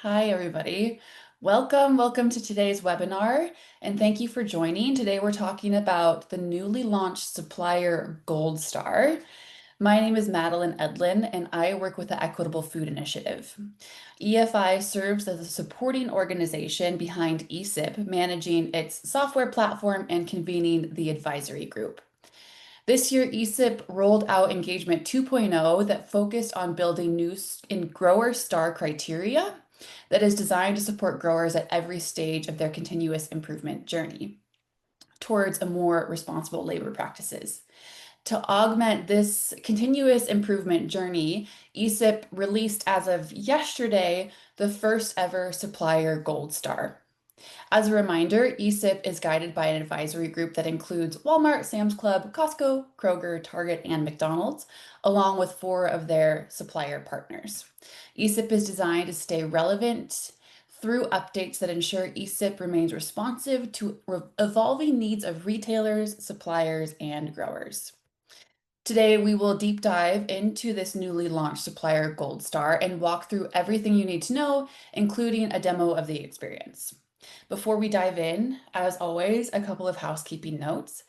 Hi, everybody. Welcome to today's webinar, and thank you for joining. Today we're talking about the newly launched Supplier Gold Star. My name is Madeline Edlin, and I work with the Equitable Food Initiative. EFI serves as a supporting organization behind ECIP, managing its software platform and convening the advisory group. This year, ECIP rolled out Engagement 2.0 that focused on building new grower star criteria that is designed to support growers at every stage of their continuous improvement journey towards a more responsible labor practices. To augment this continuous improvement journey, ECIP released as of yesterday the first ever Supplier Gold Star. As a reminder, ECIP is guided by an advisory group that includes Walmart, Sam's Club, Costco, Kroger, Target, and McDonald's, along with 4 of their supplier partners. ECIP is designed to stay relevant through updates that ensure ECIP remains responsive to evolving needs of retailers, suppliers, and growers. Today, we will deep dive into this newly launched Supplier Gold Star and walk through everything you need to know, including a demo of the experience. Before we dive in, as always, a couple of housekeeping notes.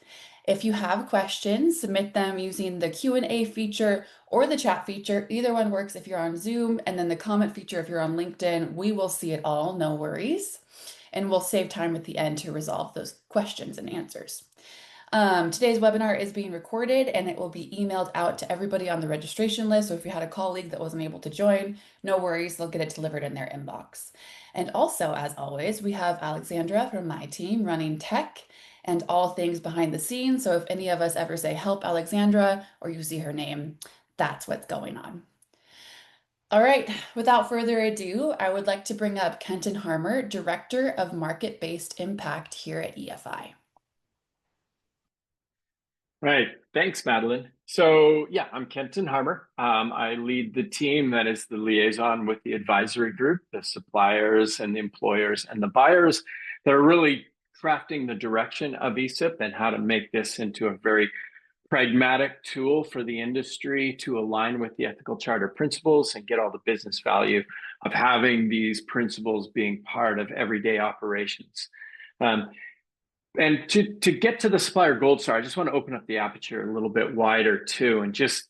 If you have questions, submit them using the Q&A feature or the chat feature. Either one works if you're on Zoom, and then the comment feature if you're on LinkedIn. We will see it all, no worries. And we'll save time at the end to resolve those questions and answers. Today's webinar is being recorded and it will be emailed out to everybody on the registration list. So if you had a colleague that wasn't able to join, no worries, they'll get it delivered in their inbox. And also, as always, we have Alexandra from my team running tech and all things behind the scenes. So if any of us ever say help Alexandra or you see her name, that's what's going on. All right, without further ado, I would like to bring up Kenton Harmer, Director of Market-Based Impact here at EFI. Right. Thanks, Madeline. So yeah, I'm Kenton Harmer. I lead the team that is the liaison with the advisory group, the suppliers and the employers and the buyers that are really crafting the direction of ECIP and how to make this into a very pragmatic tool for the industry to align with the ethical charter principles and get all the business value of having these principles being part of everyday operations. And to get to the Supplier Gold Star, I just want to open up the aperture a little bit wider too, and just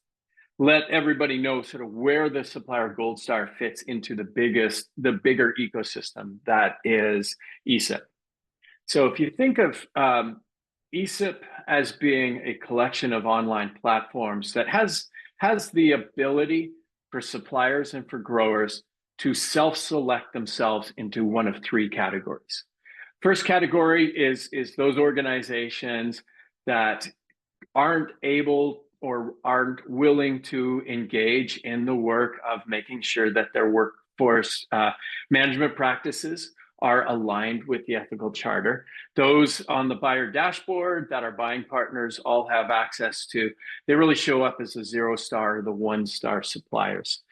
let everybody know sort of where the Supplier Gold Star fits into the bigger ecosystem that is ECIP. So if you think of ECIP as being a collection of online platforms that has the ability for suppliers and for growers to self-select themselves into one of 3 categories. First category is those organizations that aren't able or aren't willing to engage in the work of making sure that their workforce management practices are aligned with the ethical charter. Those on the buyer dashboard that our buying partners all have access to, they really show up as the 0-star or the 1-star suppliers.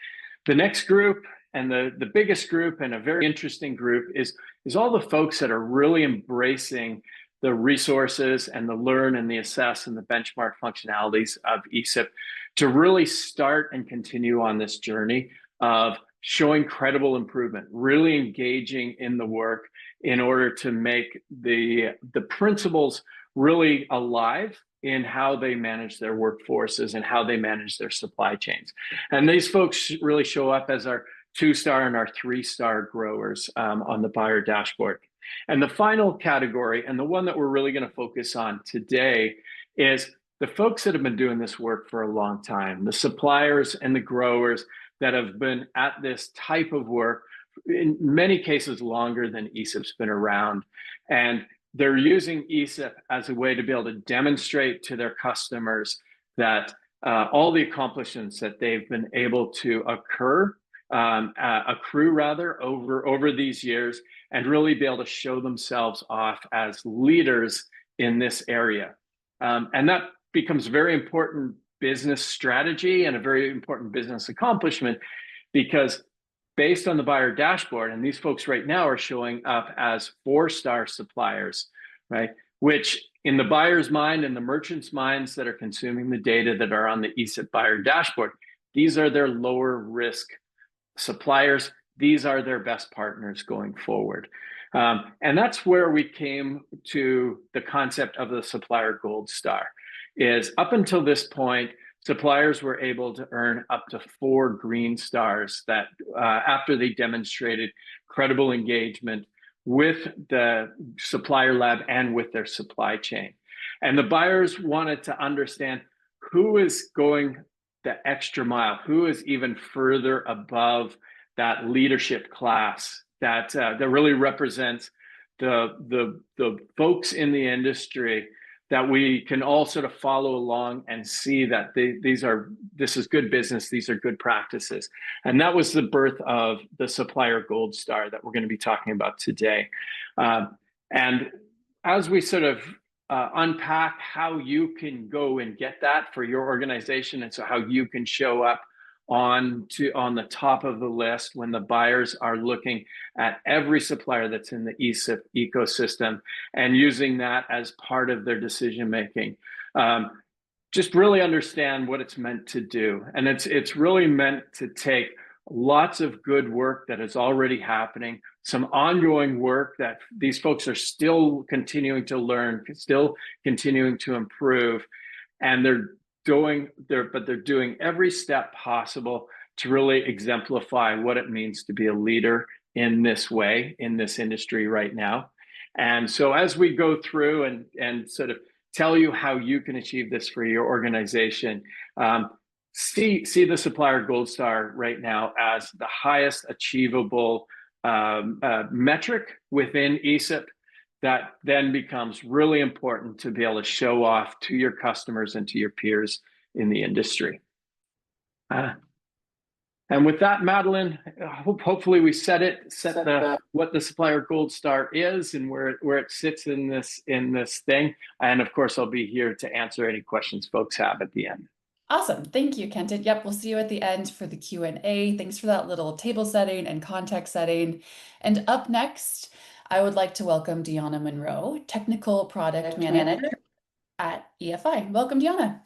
The next group, and the biggest group and a very interesting group, is all the folks that are really embracing the resources and the learn and the assess and the benchmark functionalities of ECIP to really start and continue on this journey of showing credible improvement, really engaging in the work in order to make the principles really alive in how they manage their workforces and how they manage their supply chains. And these folks really show up as our 2-star and our 3-star growers on the buyer dashboard. And the final category, and the one that we're really going to focus on today, is the folks that have been doing this work for a long time, the suppliers and the growers that have been at this type of work, in many cases longer than ECIP's been around. And they're using ECIP as a way to be able to demonstrate to their customers that all the accomplishments that they've been able to accrue over these years, and really be able to show themselves off as leaders in this area. And that becomes a very important business strategy and a very important business accomplishment, because based on the buyer dashboard, and these folks right now are showing up as 4-star suppliers, right? Which in the buyer's mind and the merchant's minds that are consuming the data that are on the ECIP buyer dashboard, these are their lower risk suppliers. these are their best partners going forward. And that's where we came to the concept of the Supplier Gold Star. Is up until this point, suppliers were able to earn up to 4 green stars that after they demonstrated credible engagement with the supplier lab and with their supply chain. And the buyers wanted to understand who is going the extra mile, who is even further above that leadership class that really represents the folks in the industry that we can all sort of follow along and see that this is good business, these are good practices. And that was the birth of the Supplier Gold Star that we're going to be talking about today. And as we sort of unpack how you can go and get that for your organization, and so how you can show up on the top of the list when the buyers are looking at every supplier that's in the ECIP ecosystem and using that as part of their decision making. Just really understand what it's meant to do, and it's really meant to take lots of good work that is already happening, some ongoing work that these folks are still continuing to learn, still continuing to improve, and they're doing every step possible to really exemplify what it means to be a leader in this way, in this industry right now. And so as we go through and sort of tell you how you can achieve this for your organization, see the Supplier Gold Star right now as the highest achievable metric within ECIP that then becomes really important to be able to show off to your customers and to your peers in the industry. And with that, Madeline, hopefully we set what the Supplier Gold Star is and where it sits in this thing. And of course, I'll be here to answer any questions folks have at the end. Awesome. Thank you, Kenton. Yep, we'll see you at the end for the Q&A. Thanks for that little table setting and context setting. And up next, I would like to welcome Deanna Monroe, Technical Product Manager at EFI. Welcome, Deanna.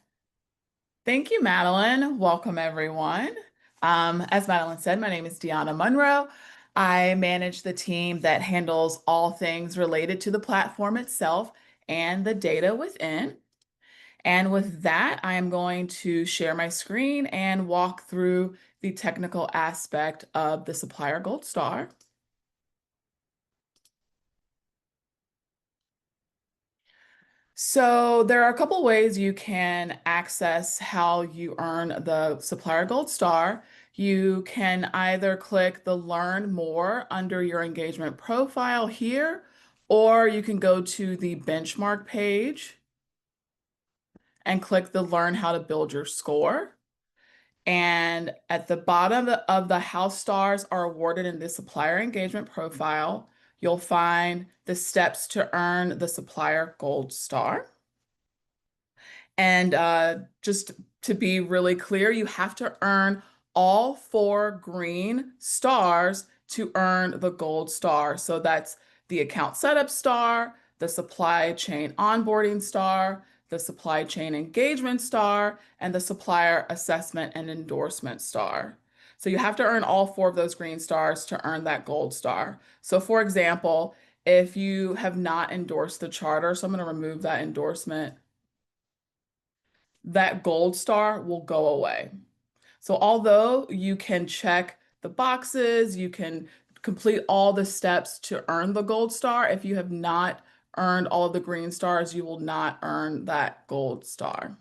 Thank you, Madeline. Welcome, everyone. As Madeline said, my name is Deanna Monroe. I manage the team that handles all things related to the platform itself and the data within. And with that, I am going to share my screen and walk through the technical aspect of the Supplier Gold Star. So there are a couple ways you can access how you earn the Supplier Gold Star. You can either click the Learn More under your engagement profile here, or you can go to the benchmark page and click the Learn How to Build Your Score. And at the bottom of the how stars are awarded in the supplier engagement profile, you'll find the steps to earn the Supplier Gold Star. And just to be really clear, you have to earn all 4 green stars to earn the gold star. So that's the account setup star, the supply chain onboarding star, the supply chain engagement star, and the supplier assessment and endorsement star. So you have to earn all 4 of those green stars to earn that gold star. So for example, if you have not endorsed the charter, so I'm going to remove that endorsement, that gold star will go away. So although you can check the boxes, you can complete all the steps to earn the gold star, if you have not earned all of the green stars, you will not earn that gold star.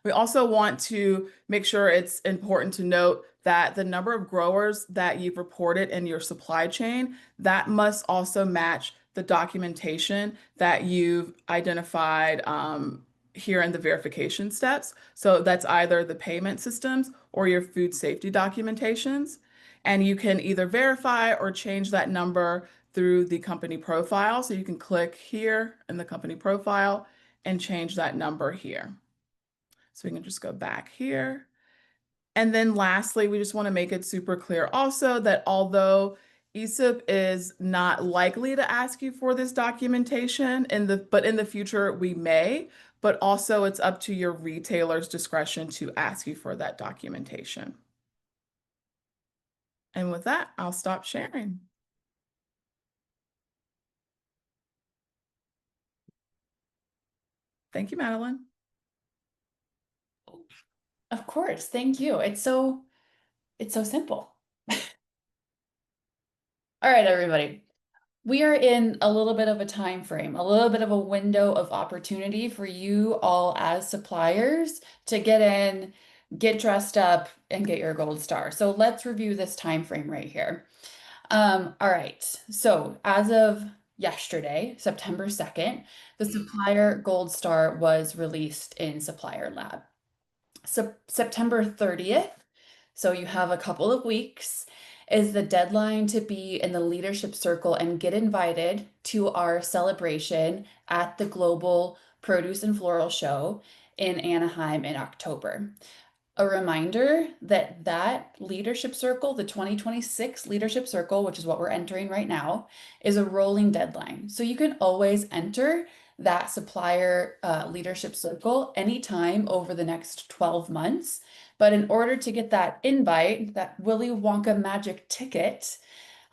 We also want to make sure it's important to note that the number of growers that you've reported in your supply chain, that must also match the documentation that you've identified here in the verification steps. So that's either the payment systems or your food safety documentations. And you can either verify or change that number through the company profile. So you can click here in the company profile and change that number here. So we can just go back here. And then lastly, we just want to make it super clear also that although ECIP is not likely to ask you for this documentation, but in the future we may, but also it's up to your retailer's discretion to ask you for that documentation. And with that, I'll stop sharing. Thank you, Madeline. Of course, thank you. It's so simple. All right, everybody. We are in a little bit of a time frame, a little bit of a window of opportunity for you all as suppliers to get in, get dressed up, and get your gold star. So let's review this time frame right here. All right. So as of yesterday, September 2nd, the Supplier Gold Star was released in Supplier Lab. So September 30th, so you have a couple of weeks, is the deadline to be in the leadership circle and get invited to our celebration at the Global Produce and Floral Show in Anaheim in October. A reminder that that leadership circle, the 2026 leadership circle, which is what we're entering right now, is a rolling deadline. So you can always enter that supplier leadership circle anytime over the next 12 months. But in order to get that invite, that Willy Wonka magic ticket,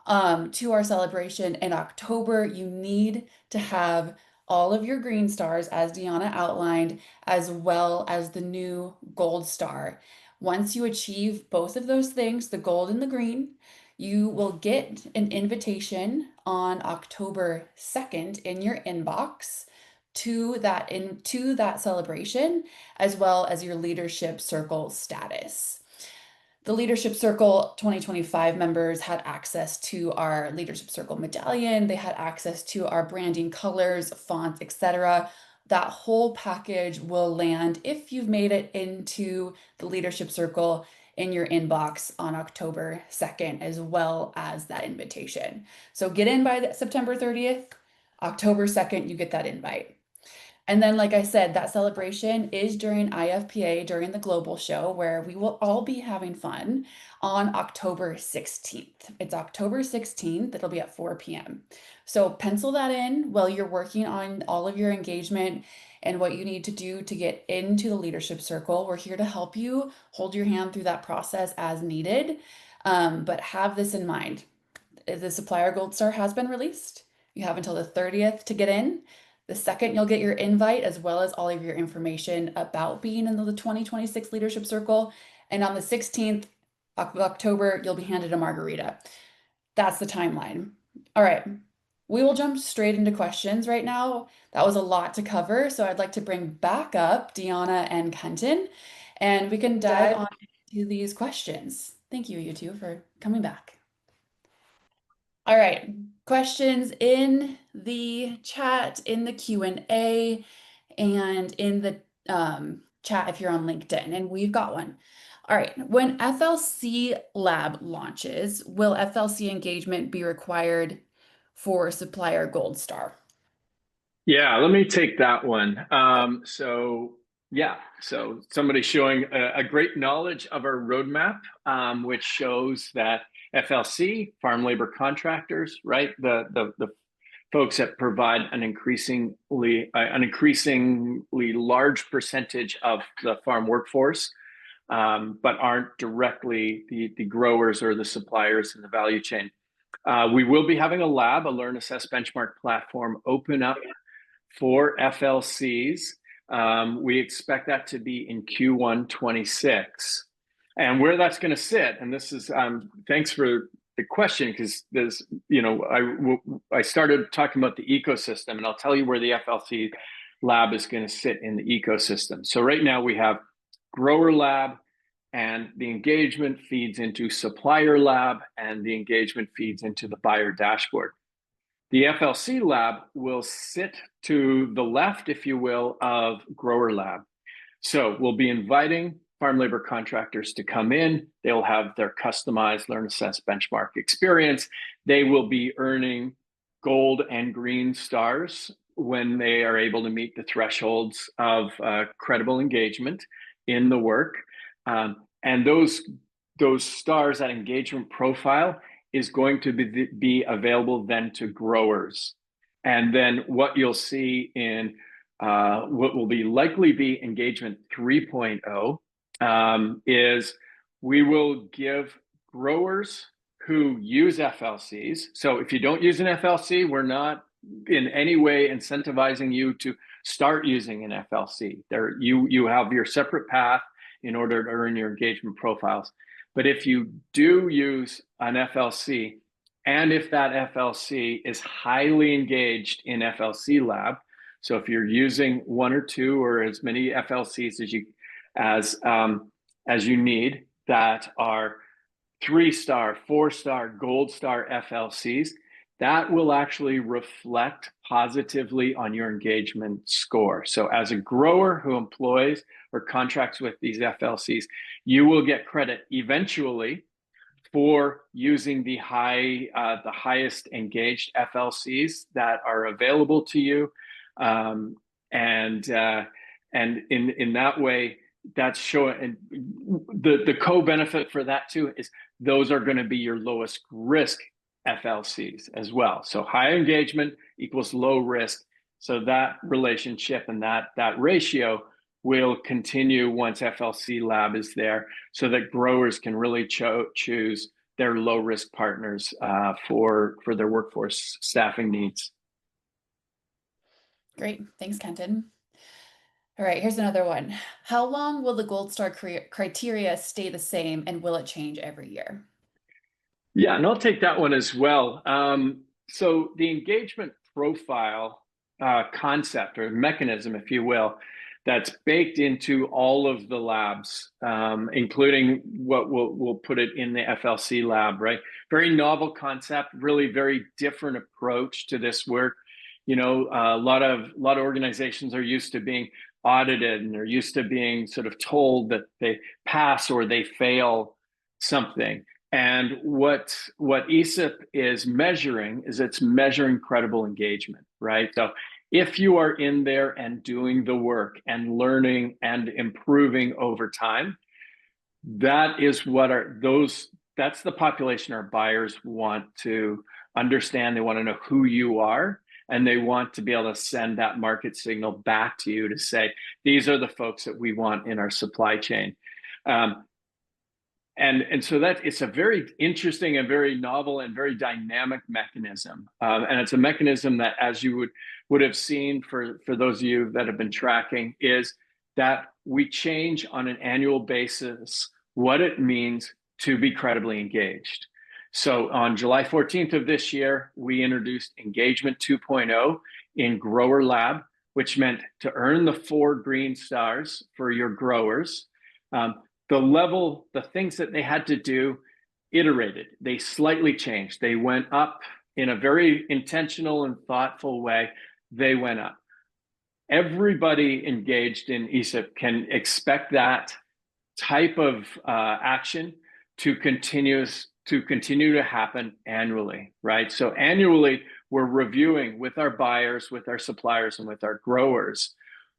to our celebration in October, you need to have all of your green stars, as Deanna outlined, as well as the new gold star. Once you achieve both of those things, the gold and the green, you will get an invitation on October 2nd in your inbox to that celebration, as well as your leadership circle status. The Leadership Circle 2025 members had access to our Leadership Circle medallion. They had access to our branding colors, fonts, etc. That whole package will land if you've made it into the Leadership Circle in your inbox on October 2nd, as well as that invitation. So get in by September 30th. October 2nd, you get that invite. And then, like I said, that celebration is during IFPA, during the global show, where we will all be having fun on October 16th. It's October 16th. It'll be at 4 p.m. So pencil that in while you're working on all of your engagement and what you need to do to get into the leadership circle. We're here to help you hold your hand through that process as needed. But have this in mind. The Supplier Gold Star has been released. You have until the 30th to get in. The second, you'll get your invite as well as all of your information about being in the 2026 Leadership Circle. And on the 16th of October, you'll be handed a margarita. That's the timeline. All right. We will jump straight into questions right now. That was a lot to cover, so I'd like to bring back up Deanna and Kenton, and we can dive on into these questions. Thank you, you two, for coming back. All right, questions in the chat, in the Q&A, and in the chat if you're on LinkedIn, and we've got one. All right, when FLC Lab launches, will FLC engagement be required for Supplier Gold Star? Yeah, let me take that one. So somebody showing a great knowledge of our roadmap, which shows that FLC, farm labor contractors, right? The folks that provide an increasingly large percentage of the farm workforce, but aren't directly the growers or the suppliers in the value chain. We will be having a lab, a Learn, Assess, Benchmark platform open up for FLCs. We expect that to be in Q1 26. And where that's going to sit, and this is, thanks for the question, because there's, I started talking about the ecosystem, and I'll tell you where the FLC lab is going to sit in the ecosystem. So right now we have grower lab, and the engagement feeds into supplier lab, and the engagement feeds into the buyer dashboard. The FLC lab will sit to the left, if you will, of grower lab. So we'll be inviting farm labor contractors to come in. They'll have their customized Learn, Assess, Benchmark experience. They will be earning gold and green stars when they are able to meet the thresholds of credible engagement in the work. And those stars, that engagement profile, is going to be available then to growers. And then what you'll see in what will likely be engagement 3.0 is we will give growers who use FLCs. So if you don't use an FLC, we're not in any way incentivizing you to start using an FLC. You have your separate path in order to earn your engagement profiles. But if you do use an FLC, and if that FLC is highly engaged in FLC Lab, so if you're using one or two or as many FLCs as you need that are 3-star, 4-star, Gold Star FLCs, that will actually reflect positively on your engagement score. So as a grower who employs or contracts with these FLCs, you will get credit eventually for using the highest engaged FLCs that are available to you. And in that way, that's showing, and the co-benefit for that too is those are going to be your lowest risk FLCs as well. So high engagement equals low risk. So that relationship and that ratio will continue once FLC Lab is there, so that growers can really choose their low risk partners for their workforce staffing needs. Great. Thanks, Kenton. All right, here's another one. How long will the Gold Star criteria stay the same, and will it change every year? Yeah, and I'll take that one as well. So the engagement profile concept or mechanism, if you will, that's baked into all of the labs, including what we'll put it in the FLC lab, right? Very novel concept, really very different approach to this work. You know, a lot of organizations are used to being audited, and they're used to being sort of told that they pass or they fail something. And what ECIP is measuring is it's measuring credible engagement, right? So if you are in there and doing the work and learning and improving over time, that is that's the population our buyers want to understand. They want to know who you are, and they want to be able to send that market signal back to you to say, these are the folks that we want in our supply chain. And so that it's a very interesting and very novel and very dynamic mechanism. And it's a mechanism that, as you would have seen for those of you that have been tracking, is that we change on an annual basis what it means to be credibly engaged. So on July 14th of this year, we introduced Engagement 2.0 in Grower Lab, which meant to earn the 4 green stars for your growers. The things that they had to do iterated. They slightly changed. They went up in a very intentional and thoughtful way. They went up. Everybody engaged in ECIP can expect that type of action to continue to happen annually, right? So annually, we're reviewing with our buyers, with our suppliers, and with our growers,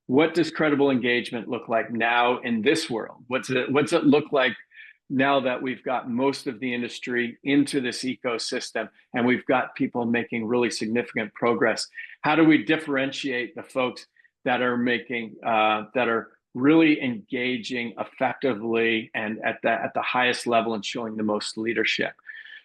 what does credible engagement look like now in this world? What's it look like now that we've got most of the industry into this ecosystem and we've got people making really significant progress? How do we differentiate the folks that are really engaging effectively and at the highest level and showing the most leadership?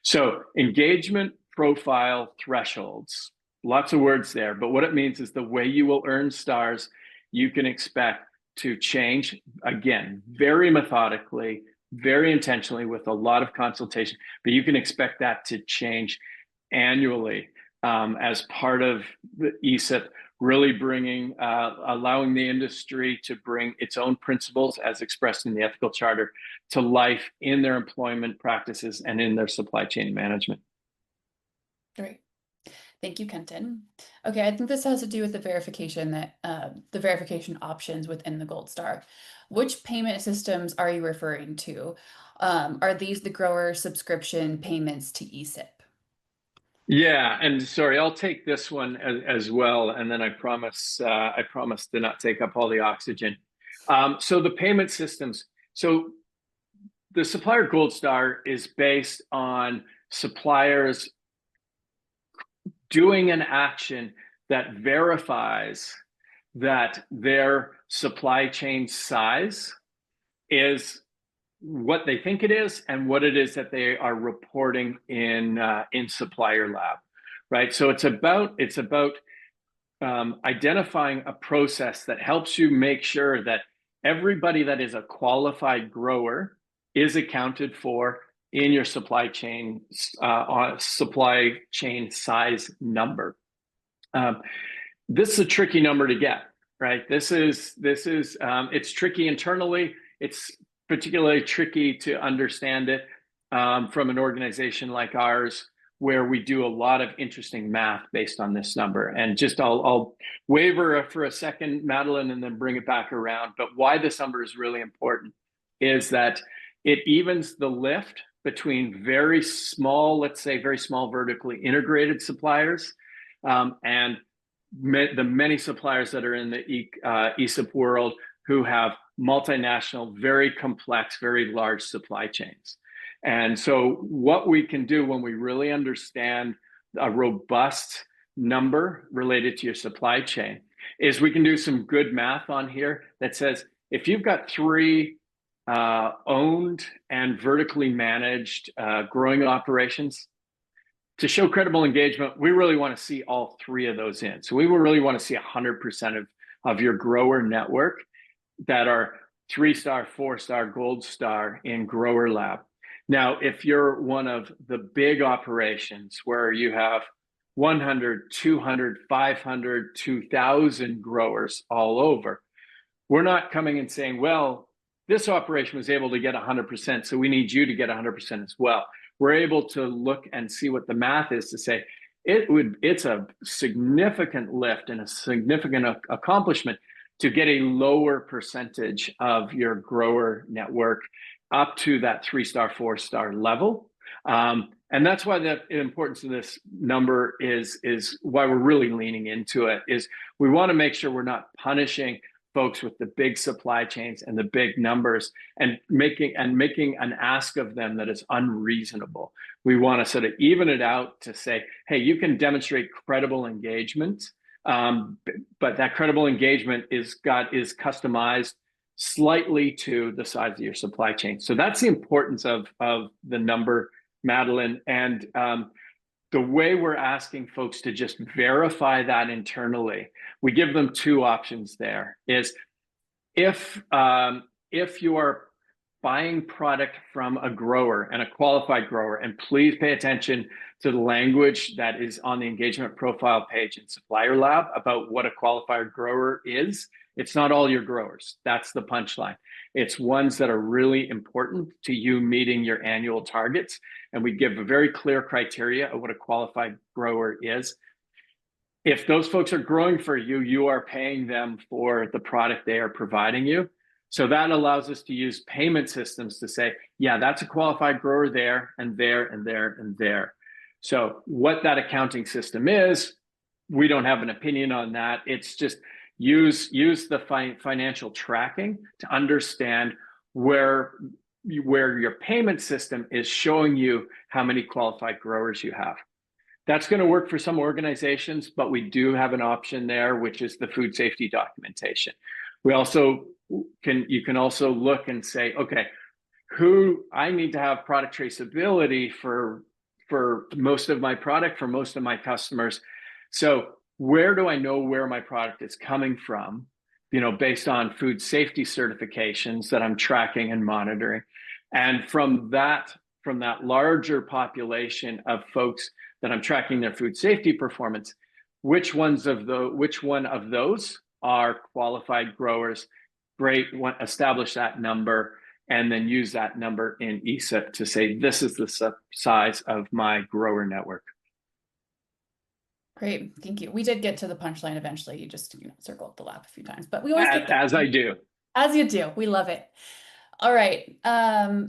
So engagement profile thresholds, lots of words there, but what it means is the way you will earn stars, you can expect to change, again, very methodically, very intentionally, with a lot of consultation, but you can expect that to change annually as part of the ECIP really allowing the industry to bring its own principles as expressed in the ethical charter to life in their employment practices and in their supply chain management. Great. Thank you, Kenton. Okay, I think this has to do with the verification options within the Gold Star. Which payment systems are you referring to? Are these the grower subscription payments to ECIP? Yeah, and sorry, I'll take this one as well, and then I promise to not take up all the oxygen. So the payment systems. So the Supplier Gold Star is based on suppliers doing an action that verifies that their supply chain size is what they think it is and what it is that they are reporting in Supplier Lab, right? So it's about identifying a process that helps you make sure that everybody that is a qualified grower is accounted for in your supply chain size number. This is a tricky number to get, right? It's tricky internally. It's particularly tricky to understand it from an organization like ours, where we do a lot of interesting math based on this number. And I'll waver for a second, Madeline, and then bring it back around. But why this number is really important is that it evens the lift between very small, let's say very small vertically integrated suppliers, and the many suppliers that are in the ECIP world who have multinational, very complex, very large supply chains. And so what we can do when we really understand a robust number related to your supply chain is we can do some good math on here that says, if you've got 3 owned and vertically managed growing operations, to show credible engagement, we really want to see all 3 of those in. So we will really want to see 100% of your grower network that are 3-star, 4-star, Gold Star in Grower Lab. Now, if you're one of the big operations where you have 100, 200, 500, 2,000 growers all over, we're not coming and saying, well, this operation was able to get 100%, so we need you to get 100% as well. We're able to look and see what the math is to say, it's a significant lift and a significant accomplishment to get a lower percentage of your grower network up to that 3-star, 4-star level. And that's why the importance of this number is why we're really leaning into it, is we want to make sure we're not punishing folks with the big supply chains and the big numbers and making an ask of them that is unreasonable. We want to sort of even it out to say, hey, you can demonstrate credible engagement, but that credible engagement is customized slightly to the size of your supply chain. So that's the importance of the number, Madeline. And the way we're asking folks to just verify that internally, we give them 2 options there. Is if you are buying product from a grower and a qualified grower, and please pay attention to the language that is on the engagement profile page in Supplier Lab about what a qualified grower is. It's not all your growers. That's the punchline. It's ones that are really important to you meeting your annual targets. And we give a very clear criteria of what a qualified grower is. If those folks are growing for you, you are paying them for the product they are providing you. So that allows us to use payment systems to say, yeah, that's a qualified grower there and there and there and there. So what that accounting system is, we don't have an opinion on that. It's just use the financial tracking to understand where your payment system is showing you how many qualified growers you have. That's going to work for some organizations, but we do have an option there, which is the food safety documentation. You can also look and say, okay, I need to have product traceability for most of my product, for most of my customers. So where do I know where my product is coming from, based on food safety certifications that I'm tracking and monitoring? And from that larger population of folks that I'm tracking their food safety performance, which one of those are qualified growers? Great, establish that number and then use that number in ECIP to say, this is the size of my grower network. Great, thank you. We did get to the punchline eventually. You just circled the lap a few times, but we always get as I do. As you do. We love it. All right,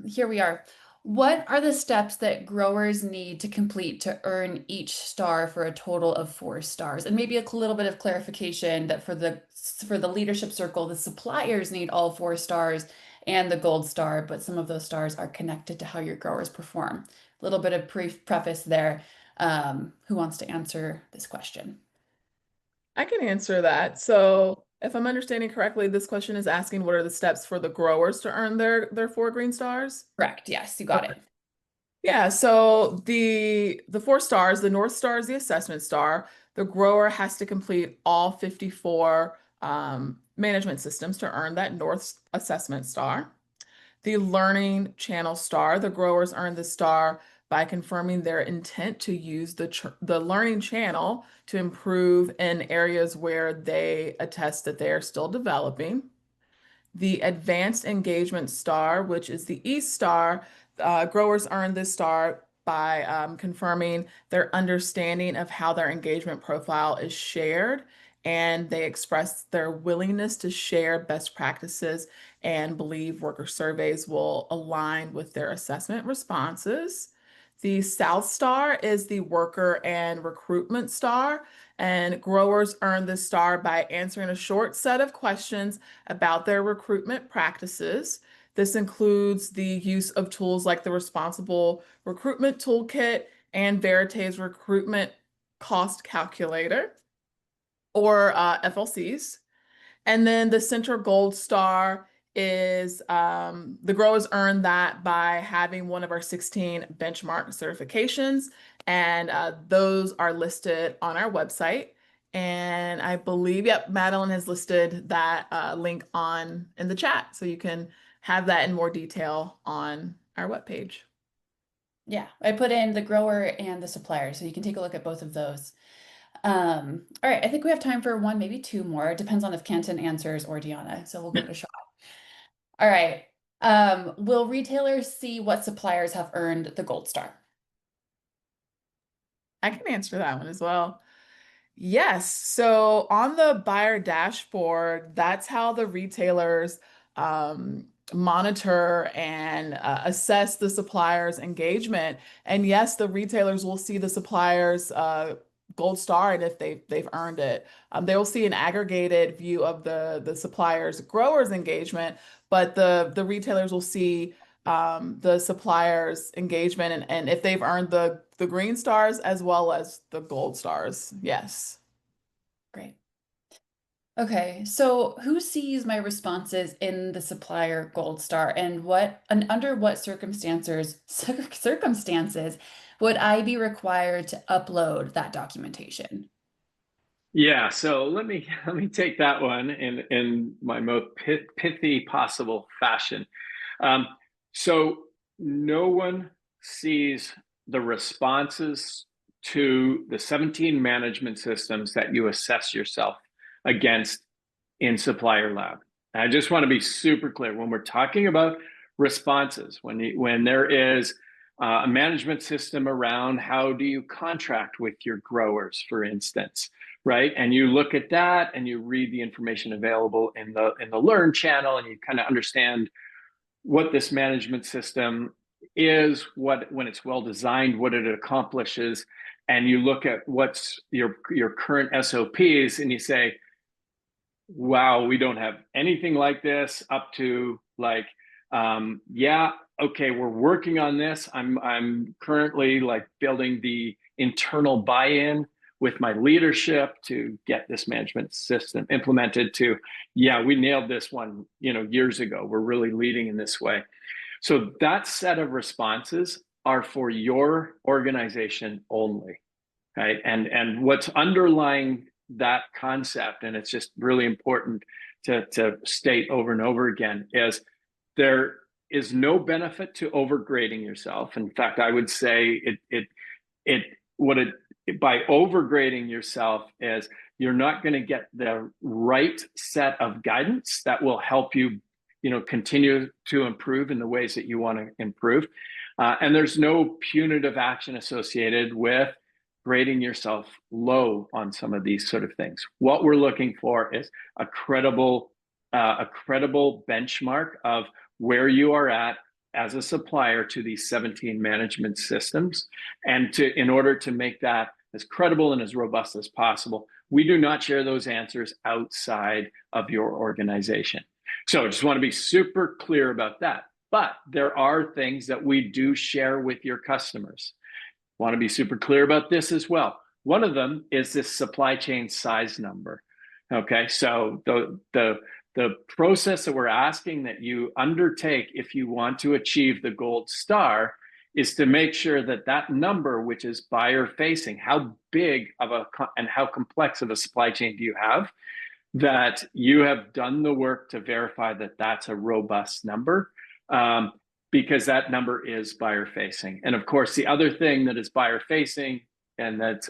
here we are. What are the steps that growers need to complete to earn each star for a total of 4 stars? And maybe a little bit of clarification that for the leadership circle, the suppliers need all 4 stars and the gold star, but some of those stars are connected to how your growers perform. A little bit of preface there. Who wants to answer this question? I can answer that. So If I'm understanding correctly, this question is asking what are the steps for the growers to earn their 4 green stars? Correct. Yes, you got Okay. it. Yeah, so the 4 stars, the North Star is the assessment star. The grower has to complete all 54 management systems to earn that North assessment star. The learning channel star, the growers earn the star by confirming their intent to use the learning channel to improve in areas where they attest that they are still developing. The advanced engagement star, which is the E star, growers earn this star by confirming their understanding of how their engagement profile is shared, and they express their willingness to share best practices and believe worker surveys will align with their assessment responses. The South Star is the worker and recruitment star, and growers earn this star by answering a short set of questions about their recruitment practices. This includes the use of tools like the Responsible Recruitment Toolkit and Verity's Recruitment Cost Calculator, or FLCs. And then the Center Gold Star is the growers earn that by having one of our 16 benchmark certifications, and those are listed on our website. And I believe, yep, Madeline has listed that link in the chat, so you can have that in more detail on our webpage. Yeah, I put in the grower and the supplier, so you can take a look at both of those. All right, I think we have time for one, maybe two more. It depends on if Kenton answers or Deanna, so we'll give it a shot. All right. Will retailers see what suppliers have earned the gold star? I can answer that one as well. Yes. So on the buyer dashboard, that's how the retailers monitor and assess the supplier's engagement. And yes, the retailers will see the supplier's gold star and if they've earned it. They will see an aggregated view of the supplier's growers engagement, but the retailers will see the supplier's engagement and if they've earned the green stars as well as the gold stars. Yes. Great. Okay, so who sees my responses in the supplier gold star and under what circumstances would I be required to upload that documentation? Yeah, so let me take that one in my most pithy possible fashion. Um, so no one sees the responses to the 17 management systems that you assess yourself against in Supplier Lab. And I just want to be super clear when we're talking about responses, when there is a management system around how do you contract with your growers, for instance, right? And you look at that and you read the information available in the Learn channel, and you kind of understand what this management system is, when it's well designed, what it accomplishes, and you look at what's your current SOPs, and you say, wow, we don't have anything like this, up to like, yeah, okay, we're working on this. I'm currently like building the internal buy-in with my leadership to get this management system implemented, to, yeah, we nailed this one, years ago. We're really leading in this way. So that set of responses are for your organization only, right? And what's underlying that concept, and it's just really important to state over and over again, is there is no benefit to overgrading yourself. In fact, I would say by overgrading yourself is you're not going to get the right set of guidance that will help you, continue to improve in the ways that you want to improve. And there's no punitive action associated with grading yourself low on some of these sort of things. What we're looking for is a credible benchmark of where you are at as a supplier to these 17 management systems. And in order to make that as credible and as robust as possible, we do not share those answers outside of your organization. So I just want to be super clear about that. But there are things that we do share with your customers. I want to be super clear about this as well. One of them is this supply chain size number. Okay, so the process that we're asking that you undertake if you want to achieve the gold star is to make sure that that number, which is buyer facing, how big of a and how complex of a supply chain do you have, that you have done the work to verify that that's a robust number, because that number is buyer facing. And of course, the other thing that is buyer facing, and that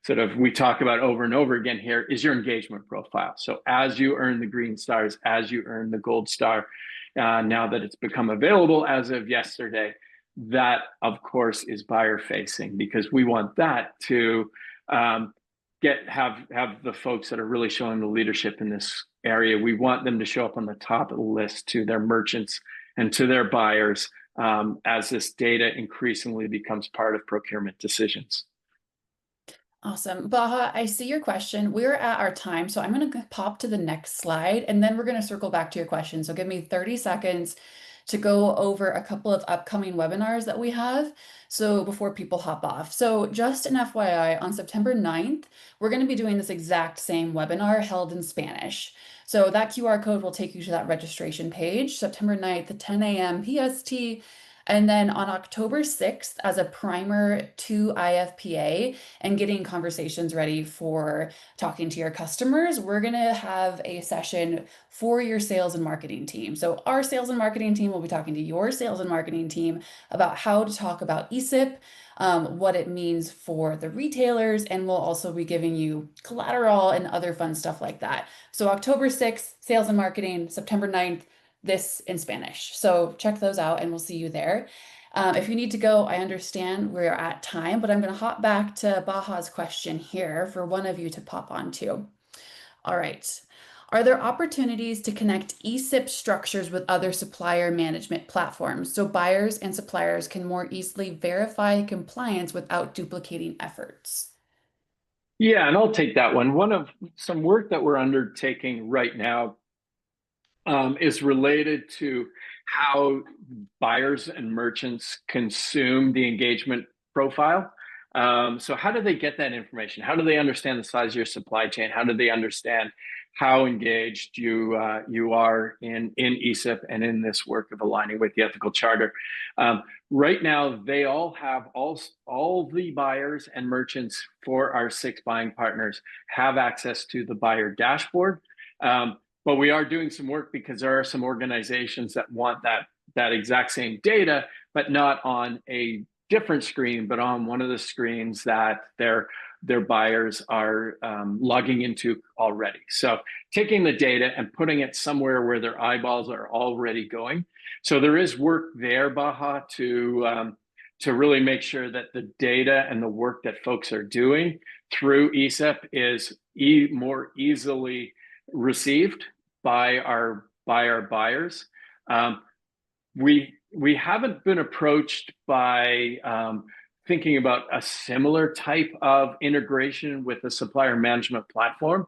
sort of we talk about over and over again here, is your engagement profile. So as you earn the green stars, as you earn the gold star, now that it's become available as of yesterday, that of course is buyer facing, because we want that to have the folks that are really showing the leadership in this area. We want them to show up on the top of the list to their merchants and to their buyers, as this data increasingly becomes part of procurement decisions. Awesome. Baha, I see your question. We're at our time, so I'm going to pop to the next slide, and then we're going to circle back to your question. So give me 30 seconds to go over a couple of upcoming webinars that we have, so before people hop off. So just an FYI, on September 9th, we're going to be doing this exact same webinar held in Spanish. So that QR code will take you to that registration page, September 9th at 10 a.m. PST. And then on October 6th, as a primer to IFPA and getting conversations ready for talking to your customers, we're going to have a session for your sales and marketing team. So our sales and marketing team will be talking to your sales and marketing team about how to talk about ECIP, what it means for the retailers, and we'll also be giving you collateral and other fun stuff like that. So October 6th, sales and marketing, September 9th, this in Spanish. So check those out and we'll see you there. If you need to go, I understand we're at time, but I'm going to hop back to Baha's question here for one of you to pop on to. All right. Are there opportunities to connect ECIP structures with other supplier management platforms so buyers and suppliers can more easily verify compliance without duplicating efforts? Yeah, and I'll take that one. One of some work that we're undertaking right now is related to how buyers and merchants consume the engagement profile. So how do they get that information? How do they understand the size of your supply chain? How do they understand how engaged you are in ECIP and in this work of aligning with the ethical charter? Right now, they all have all the buyers and merchants for our 6 buying partners have access to the buyer dashboard. But we are doing some work because there are some organizations that want that exact same data, but not on a different screen, but on one of the screens that their buyers are logging into already. So taking the data and putting it somewhere where their eyeballs are already going. So there is work there, Baha, to really make sure that the data and the work that folks are doing through ECIP is more easily received by our buyers. We haven't been approached by thinking about a similar type of integration with a supplier management platform.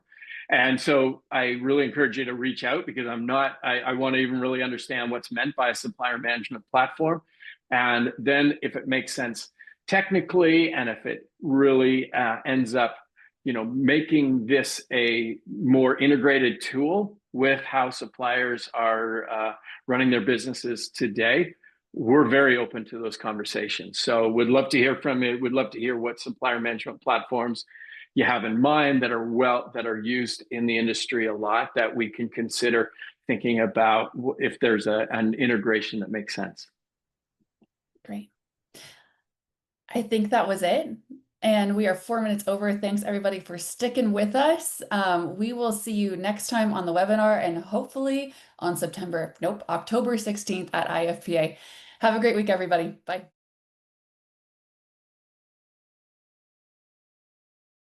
And so I really encourage you to reach out, because I want to even really understand what's meant by a supplier management platform. And then if it makes sense technically, and if it really ends up making this a more integrated tool with how suppliers are running their businesses today, we're very open to those conversations. So would love to hear from you. Would love to hear what supplier management platforms you have in mind that are used in the industry a lot, that we can consider thinking about if there's an integration that makes sense. Great. I think that was it. And we are 4 minutes over. Thanks everybody for sticking with us. We will see you next time on the webinar, and hopefully on October 16th at IFPA. Have a great week, everybody. Bye.